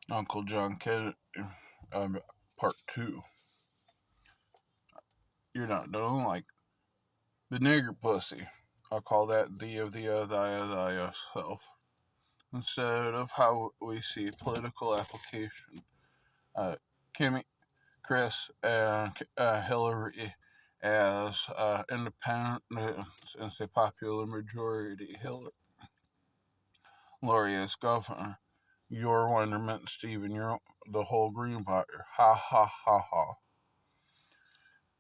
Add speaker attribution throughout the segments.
Speaker 1: Uncle John Kennedy, um, Part 2. You're not doing like the nigger pussy. I'll call that thee of the thy yourself. Instead of how we see political application. Uh, Kimmy, Chris, and Hillary as independents and say popular majority. Hillary as governor. Your wonderment, Stephen. You're the whole Green Party. Ha ha ha ha.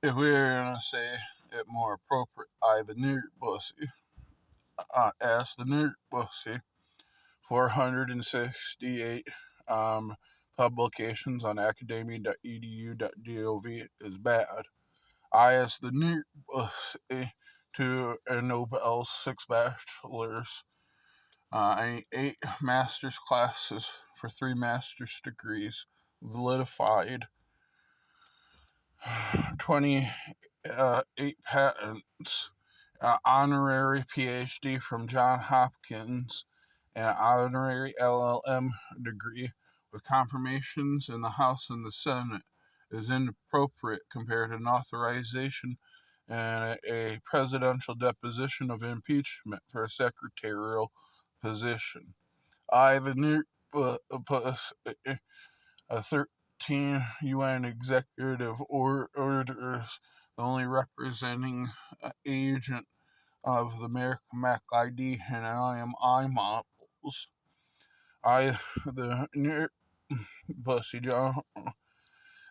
Speaker 1: If we were gonna say it more appropriate, I the nigger pussy. As the nigger pussy. 468 publications on academia.edu.gov is bad. I as the nigger pussy to a Nobel, 6 bachelors, 8 master's classes for 3 master's degrees, validified 28 patents, honorary PhD from Johns Hopkins, and honorary LLM degree with confirmations in the House and the Senate is inappropriate compared to an authorization and a presidential deposition of impeachment for a secretarial position. I, the new a 13 UN executive orders, the only representing agent of the American Mac ID and IMI models. I, the new Bussy John,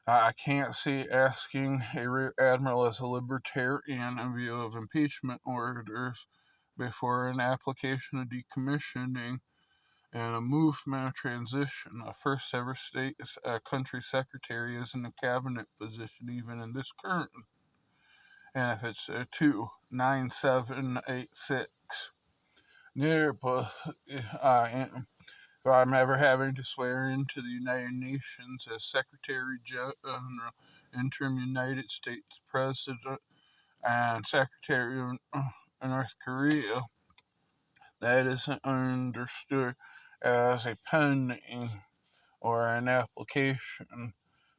Speaker 1: I can't see asking a rear admiral as a libertarian in view of impeachment orders before an application of decommissioning and a movement of transition. A first ever state country secretary is in a cabinet position even in this current. And if it's 29786 near, but I'm ever having to swear into the United Nations as Secretary General, Interim United States President, and Secretary of North Korea, that isn't understood as a pending or an application.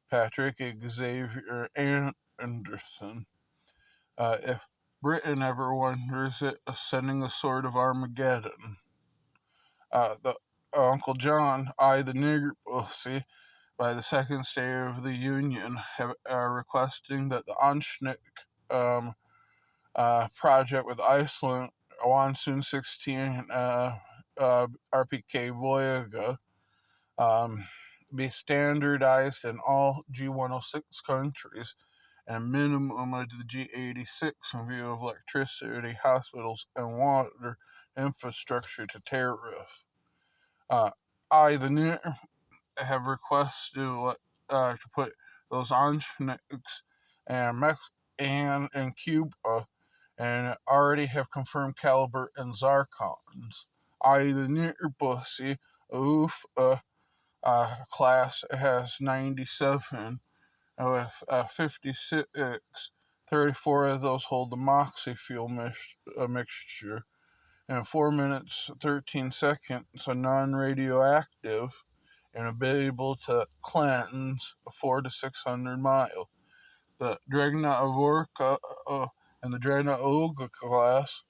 Speaker 1: Patrick Xavier Anderson. If Britain ever wonders it, sending a sort of Armageddon. The Uncle John, I the nigger pussy, by the second State of the Union, requesting that the Anschnick um, project with Iceland, Wansun 16, RPK Voyaga, um, be standardized in all G106 countries and a minimum of the G86 in view of electricity, hospitals, and water infrastructure to tariff. Uh, I, the new, have requested to put those Anschnicks and and Cuba and already have confirmed caliber and Zarkons. I, the new pussy, oof, class has 97 with 56. 34 of those hold the Moxie fuel mixture. In 4 minutes, 13 seconds, a non radioactive and be able to cleanse 4 to 600 miles. The Dragna Avorka and the Dragna Olga class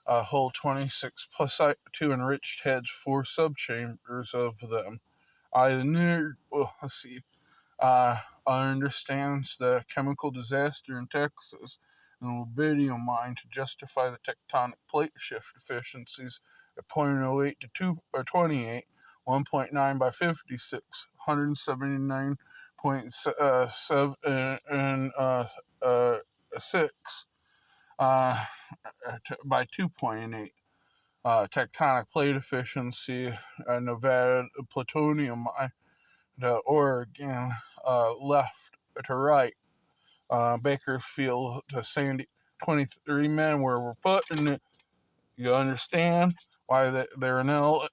Speaker 1: hold 26 plus 2 enriched heads, 4 subchambers of them. I let's see, understands the chemical disaster in Texas and will video mine to justify the tectonic plate shift efficiencies at 0.08 to 2 or 28, 1.9 by 56, 179.7 by 2.8. Tectonic plate efficiency, Nevada plutonium mine, the Oregon left to right. Bakersfield to Sandy, 23 men where we're putting it. You understand why they're in those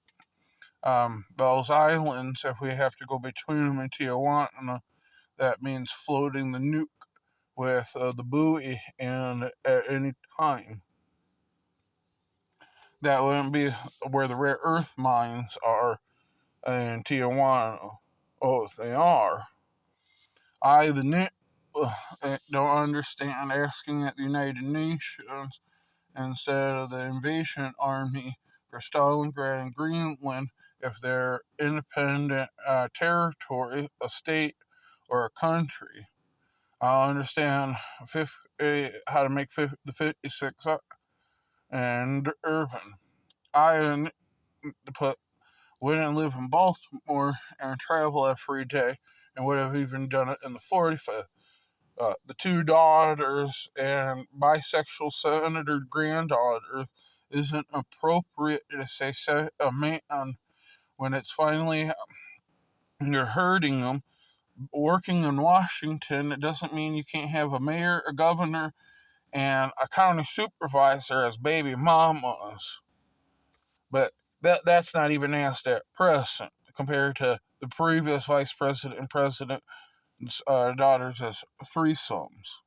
Speaker 1: islands. If we have to go between them and Tijuana, that means floating the nuke with the buoy and at any time. That wouldn't be where the rare earth mines are in Tijuana. Oh, they are. I, the don't understand asking at the United Nations instead of the invasion army for Stalingrad and Greenland if they're independent territory, a state, or a country. I understand how to make the 56 and urban. I put wouldn't live in Baltimore and travel every day and would have even done it in the 45th. The two daughters and bisexual senator granddaughter isn't appropriate to say a man when it's finally you're hurting them. Working in Washington, it doesn't mean you can't have a mayor, a governor, and a county supervisor as baby mamas. But that's not even asked at present compared to the previous vice president and president's daughters as threesomes.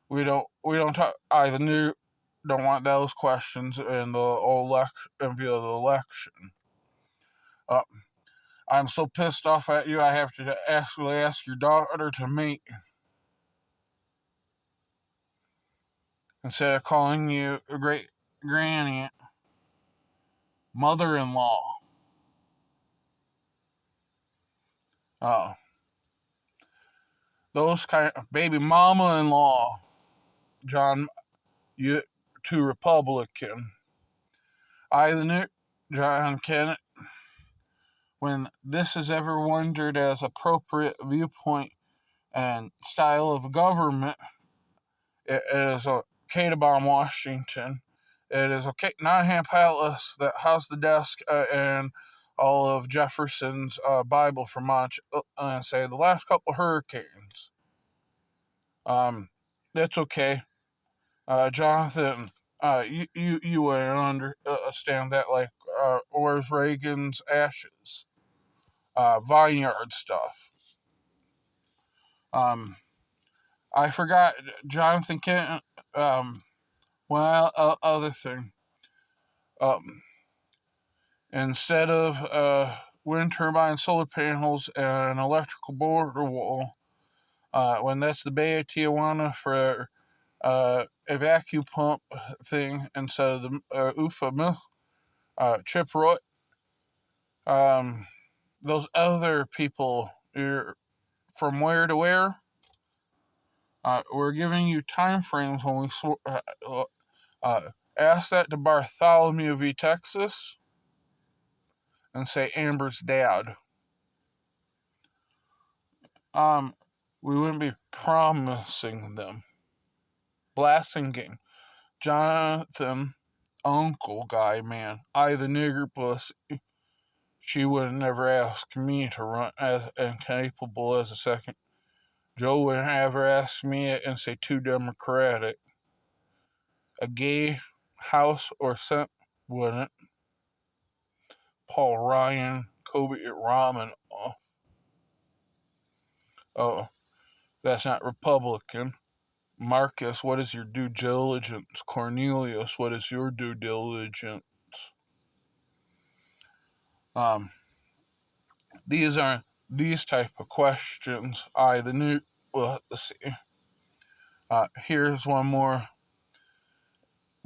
Speaker 1: We don't talk. I the new don't want those questions in the via the election. Uh, I'm so pissed off at you. I have to actually ask your daughter to meet instead of calling you a great granny, mother-in-law. Uh, those kind of baby mama-in-law, John. You too Republican. I the new John Kennett. When this is ever wondered as appropriate viewpoint and style of government, it is okay to bomb Washington. It is okay. Nottingham Palace that housed the desk and all of Jefferson's Bible from say the last couple of hurricanes. That's okay. Jonathan, you wouldn't understand that. Like, where's Reagan's ashes? Vineyard stuff. I forgot Jonathan Kent. Other thing. Instead of wind turbine, solar panels, and electrical border wall, when that's the Bay of Tijuana for a vacuum pump thing instead of the UFA mill, Chip Roy, those other people, from where to where, we're giving you time frames when we ask that to Bartholomew v. Texas and say Amber's dad. We wouldn't be promising them. Blasting game. Jonathan, uncle guy, man. I the nigger pussy. She would never ask me to run as incapable as a second. Joe would never ask me and say too democratic. A gay House or Senate wouldn't. Paul Ryan, Kobe Ramen. Oh, that's not Republican. Marcus, what is your due diligence? Cornelius, what is your due diligence? These are these type of questions. Let's see. Here's one more.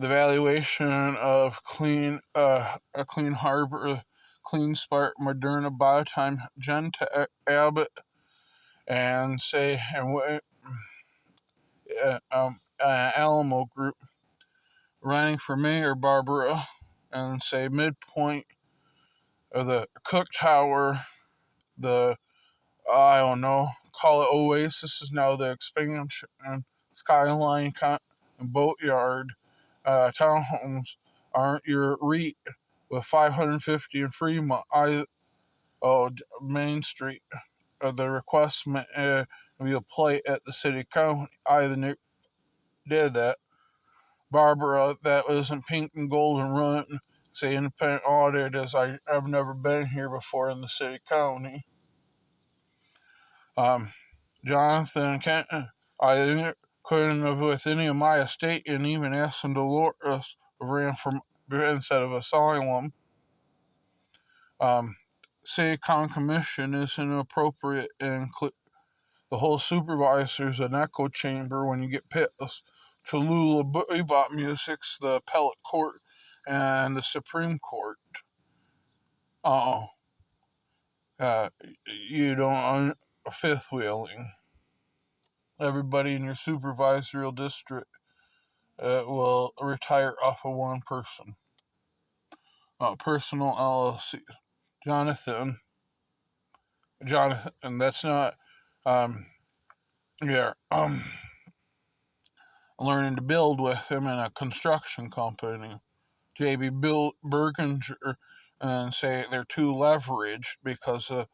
Speaker 1: The valuation of a clean harbor, clean spark, Moderna, Biotime, Gentech, Abbott, and Alamo Group running for mayor, Barbara, and say midpoint of the Cook Tower, the I don't know, call it Oasis is now the expansion, Skyline and Boatyard townhomes aren't your REIT with 550 in Fremont. Main Street. The request will be a plate at the city county. Did that. Barbara, that wasn't pink and golden run. Say independent audit as I've never been here before in the city county. Jonathan Kenton, I couldn't have with any of my estate and even asked them Dolores ran from instead of asylum. say commission is inappropriate and the whole supervisor's an echo chamber when you get pissed. Cholula bebop music's the appellate court and the Supreme Court. Uh, uh you don't fifth wheeling. Everybody in your supervisorial district will retire off of one person. Personal LLC. Jonathan, that's not, yeah, learning to build with him in a construction company. JB Berginger, and say they're too leveraged because of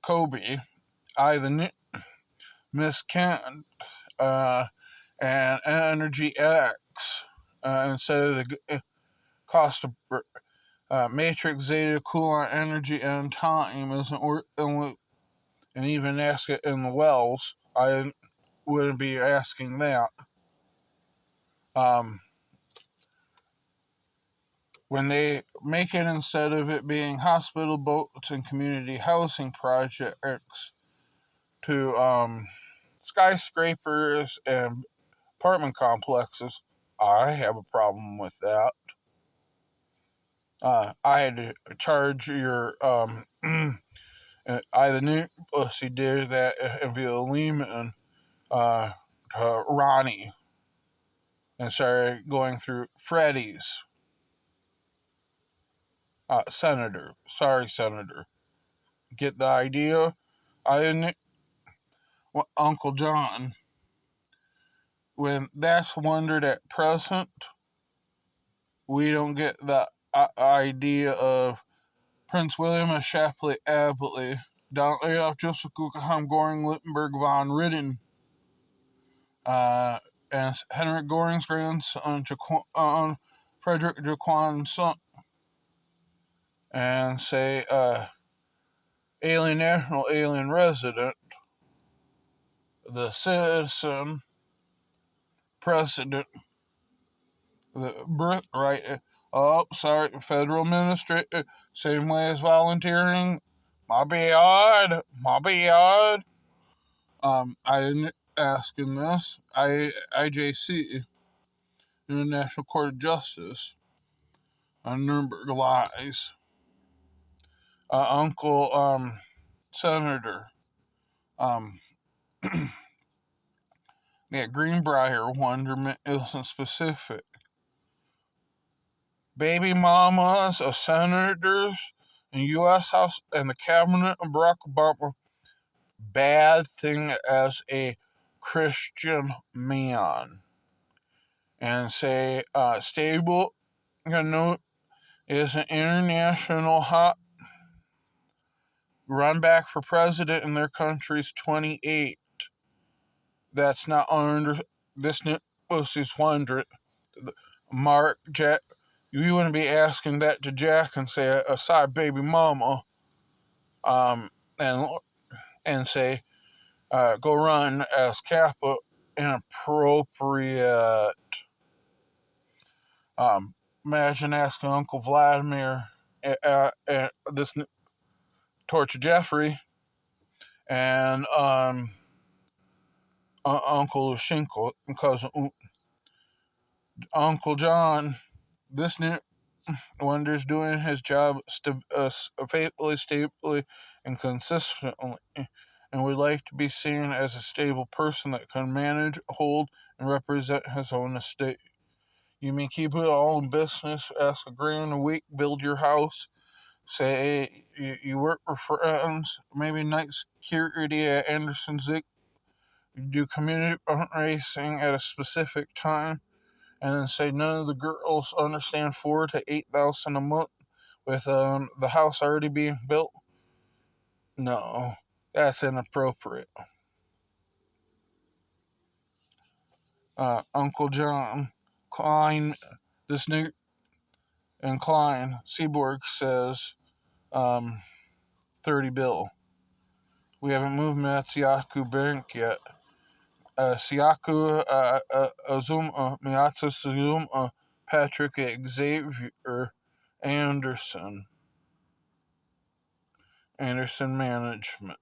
Speaker 1: Kobe, the Miss Kent, and Energy X, instead of the cost of matrix zeta coolant energy and time isn't worth, and even ask it in the wells. I wouldn't be asking that. When they make it, instead of it being hospital boats and community housing projects, to skyscrapers and apartment complexes, I have a problem with that. I had to charge your I the new pussy did that via Lehman to Ronnie and started going through Freddie's senator. Sorry, senator. Get the idea? I didn't. Uncle John. When that's wondered at present, we don't get the idea of Prince William of Shapley Abley, Donnelly of Joseph Guggenheim Goring Littenberg von Ritten, and Henrik Goring's grandson, Frederick Jaquan's son, and say, alien national, alien resident, the citizen, president, the birthright. Oh, sorry, federal administrator, same way as volunteering. My bad, my bad. I didn't ask in this. IJC, International Court of Justice, on Nuremberg lies. Uncle, Senator, yeah, Greenbrier wonderment isn't specific. Baby mamas of senators in U.S. House and the cabinet of Barack Obama, bad thing as a Christian man. And say, stable, is an international hot run back for president in their country's 28. That's not under this pussy's 100. Mark Jack, you wouldn't be asking that to Jack and say, aside baby mama, and say, go run as Kappa, inappropriate. Imagine asking Uncle Vladimir, this Torch Jeffrey, and Uncle Shinkle, and cousin Uncle John. This new wonder's doing his job faithfully, stably, and consistently, and would like to be seen as a stable person that can manage, hold, and represent his own estate. You mean keep it all in business, ask $1,000 a week, build your house, say you work for friends, maybe night security at Anderson Zick, do community racing at a specific time, and then say none of the girls understand 4,000 to 8,000 a month with the house already being built. No, that's inappropriate. Uncle John Klein, this new and Klein Seaborg says, 30 bill. We haven't moved Matsiaku Bank yet. Siaku Azuma Miyatsu Suzuma Patrick Xavier Anderson. Anderson Management.